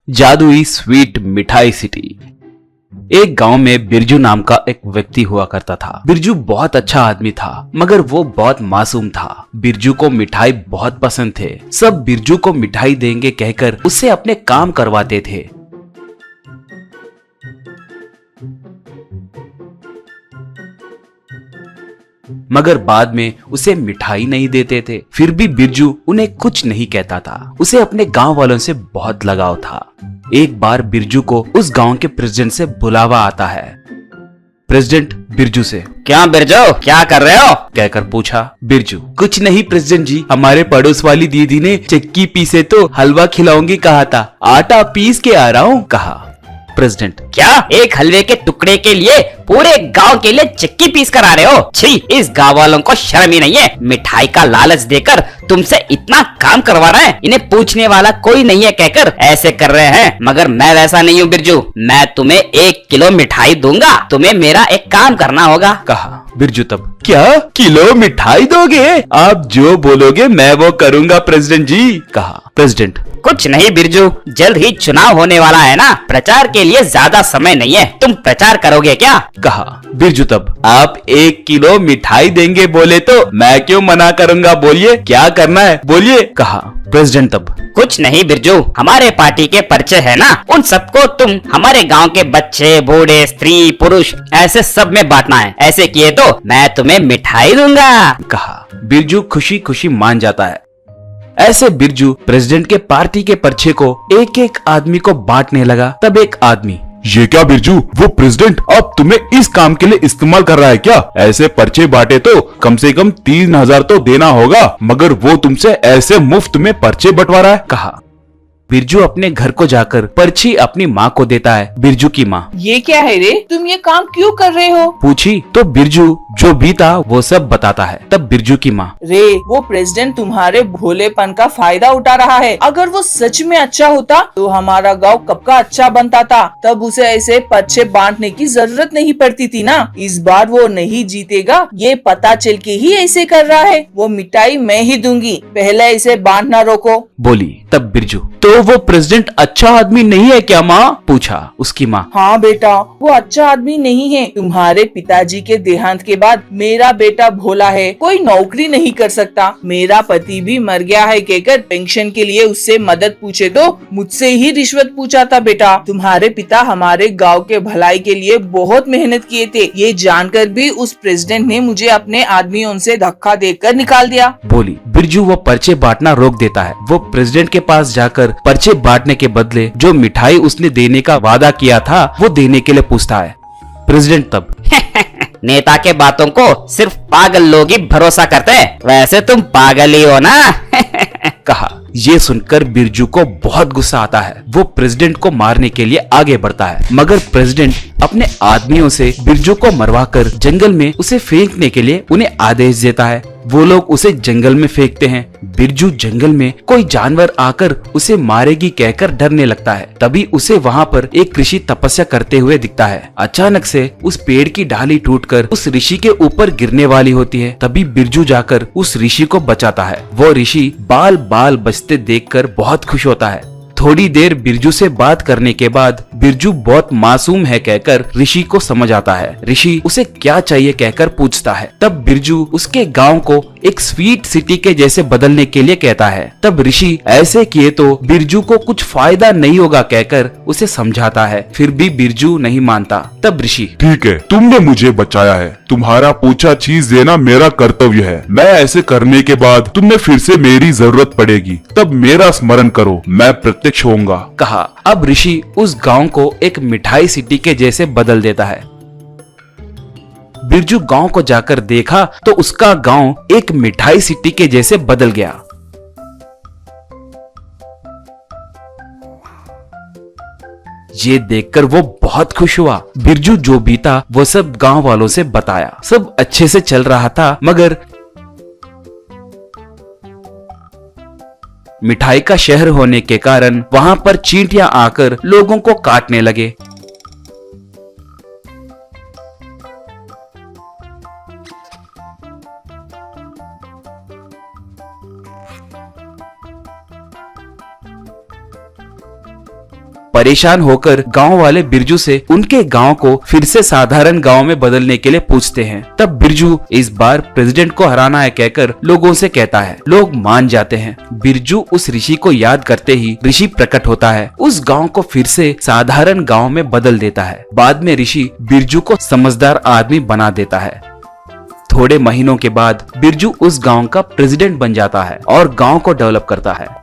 जादुई स्वीट मिठाई सिटी। एक गांव में बिरजू नाम का एक व्यक्ति हुआ करता था। बिरजू बहुत अच्छा आदमी था, मगर वो बहुत मासूम था। बिरजू को मिठाई बहुत पसंद थे। सब बिरजू को मिठाई देंगे कहकर उससे अपने काम करवाते थे। मगर बाद में उसे मिठाई नहीं देते थे। फिर भी बिरजू उन्हें कुछ नहीं कहता था। उसे अपने गांव वालों से बहुत लगाव था। एक बार बिरजू को उस गांव के प्रेसिडेंट से बुलावा आता है। प्रेसिडेंट बिरजू से, क्या बिरजू, क्या कर रहे हो? कहकर पूछा। बिरजू, कुछ नहीं प्रेसिडेंट जी, हमारे पड़ोस वाली दीदी ने चक्की पीसे तो हलवा खिलाऊंगी कहा था, आटा पीस के आ रहा हूँ कहा। प्रेसिडेंट, क्या एक हलवे के टुकड़े के लिए पूरे गांव के लिए चक्की पीस कर आ रहे हो? छी, इस गांव वालों को शर्म ही नहीं है। मिठाई का लालच देकर तुमसे इतना काम करवा रहे हैं, इन्हें पूछने वाला कोई नहीं है कहकर ऐसे कर रहे हैं। मगर मैं वैसा नहीं हूँ बिरजू, मैं तुम्हें 1 किलो मिठाई दूंगा, तुम्हें मेरा एक काम करना होगा कहा। बिरजू तब, क्या किलो मिठाई दोगे? आप जो बोलोगे मैं वो करूंगा प्रेसिडेंट जी कहा। प्रेसिडेंट, कुछ नहीं बिरजू, जल्द ही चुनाव होने वाला है ना, प्रचार के लिए ज्यादा समय नहीं है, तुम प्रचार करोगे क्या कहा। बिरजू तब, आप 1 किलो मिठाई देंगे बोले तो मैं क्यों मना करूंगा, बोलिए क्या करना है बोलिए कहा। प्रेसिडेंट तब, कुछ नहीं बिरजू, हमारे पार्टी के पर्चे है ना, उन सबको तुम हमारे गांव के बच्चे, बूढ़े, स्त्री, पुरुष ऐसे सब में बांटना है। ऐसे किए तो मैं तुम्हें मिठाई दूंगा कहा। बिरजू खुशी खुशी मान जाता है। ऐसे बिरजू प्रेसिडेंट के पार्टी के पर्चे को एक एक आदमी को बांटने लगा। तब एक आदमी, ये क्या बिरजू, वो प्रेसिडेंट अब तुम्हें इस काम के लिए इस्तेमाल कर रहा है क्या? ऐसे पर्चे बांटे तो कम से कम 3,000 तो देना होगा, मगर वो तुमसे ऐसे मुफ्त में पर्चे बंटवा रहा है कहा। बिरजू अपने घर को जाकर पर्ची अपनी माँ को देता है। बिरजू की माँ, ये क्या है रे, तुम ये काम क्यों कर रहे हो? पूछी तो बिरजू जो भी था वो सब बताता है। तब बिरजू की माँ, रे, वो प्रेसिडेंट तुम्हारे भोलेपन का फायदा उठा रहा है। अगर वो सच में अच्छा होता तो हमारा गांव कब का अच्छा बनता था, तब उसे ऐसे पर्चे बांटने की जरूरत नहीं पड़ती थी ना। इस बार वो नहीं जीतेगा, ये पता चल के ही ऐसे कर रहा है। वो मिठाई मैं ही दूंगी, पहले इसे बांटना रोको बोली। तब बिरजू, तो वो प्रेसिडेंट अच्छा आदमी नहीं है क्या माँ? पूछा उसकी माँ। हाँ बेटा, वो अच्छा आदमी नहीं है। तुम्हारे पिताजी के देहांत के बाद मेरा बेटा भोला है, कोई नौकरी नहीं कर सकता। मेरा पति भी मर गया है कहकर पेंशन के लिए उससे मदद पूछे तो मुझसे ही रिश्वत पूछा था। बेटा, तुम्हारे पिता हमारे गांव के भलाई के लिए बहुत मेहनत किए थे, ये जानकर भी उस प्रेसिडेंट ने मुझे अपने आदमियों से धक्का देकर निकाल दिया बोली। बिरजू वो पर्चे बांटना रोक देता है। वो प्रेसिडेंट के पास जाकर पर्चे बांटने के बदले जो मिठाई उसने देने का वादा किया था वो देने के लिए पूछता है। प्रेसिडेंट तब, नेता के बातों को सिर्फ पागल लोग ही भरोसा करते हैं, वैसे तुम पागल ही हो ना कहा। ये सुनकर बिरजू को बहुत गुस्सा आता है। वो प्रेसिडेंट को मारने के लिए आगे बढ़ता है, मगर प्रेसिडेंट अपने आदमियों से बिरजू को मरवाकर जंगल में उसे फेंकने के लिए उन्हें आदेश देता है। वो लोग उसे जंगल में फेंकते हैं। बिरजू जंगल में कोई जानवर आकर उसे मारेगी कहकर डरने लगता है। तभी उसे वहाँ पर एक ऋषि तपस्या करते हुए दिखता है। अचानक से उस पेड़ की डाली टूटकर उस ऋषि के ऊपर गिरने वाली होती है। तभी बिरजू जाकर उस ऋषि को बचाता है। वो ऋषि बाल बाल बचते देखकर बहुत खुश होता है। थोड़ी देर बिरजू से बात करने के बाद बिरजू बहुत मासूम है कहकर ऋषि को समझ आता है। ऋषि उसे क्या चाहिए कहकर पूछता है। तब बिरजू उसके गांव को एक स्वीट सिटी के जैसे बदलने के लिए कहता है। तब ऋषि ऐसे किए तो बिरजू को कुछ फायदा नहीं होगा कहकर उसे समझाता है। फिर भी बिरजू नहीं मानता। तब ऋषि, ठीक है, तुमने मुझे बचाया है, तुम्हारा पूछा चीज देना मेरा कर्तव्य है। मैं ऐसे करने के बाद तुम्हें फिर से मेरी जरूरत पड़ेगी, तब मेरा स्मरण करो, मैं प्रत्यक्ष होऊंगा कहा। अब ऋषि उस गांव को एक मिठाई सिटी के जैसे बदल देता है। बिरजू गांव को जाकर देखा तो उसका गांव एक मिठाई सिटी के जैसे बदल गया। ये देखकर वो बहुत खुश हुआ। बिरजू जो भी था वो सब गांव वालों से बताया। सब अच्छे से चल रहा था, मगर मिठाई का शहर होने के कारण वहां पर चींटियां आकर लोगों को काटने लगे। परेशान होकर गांव वाले बिरजू से उनके गांव को फिर से साधारण गांव में बदलने के लिए पूछते हैं। तब बिरजू इस बार प्रेसिडेंट को हराना है कहकर लोगों से कहता है। लोग मान जाते हैं। बिरजू उस ऋषि को याद करते ही ऋषि प्रकट होता है, उस गांव को फिर से साधारण गांव में बदल देता है। बाद में ऋषि बिरजू को समझदार आदमी बना देता है। थोड़े महीनों के बाद बिरजू उस गांव का प्रेसिडेंट बन जाता है और गांव को डेवलप करता है।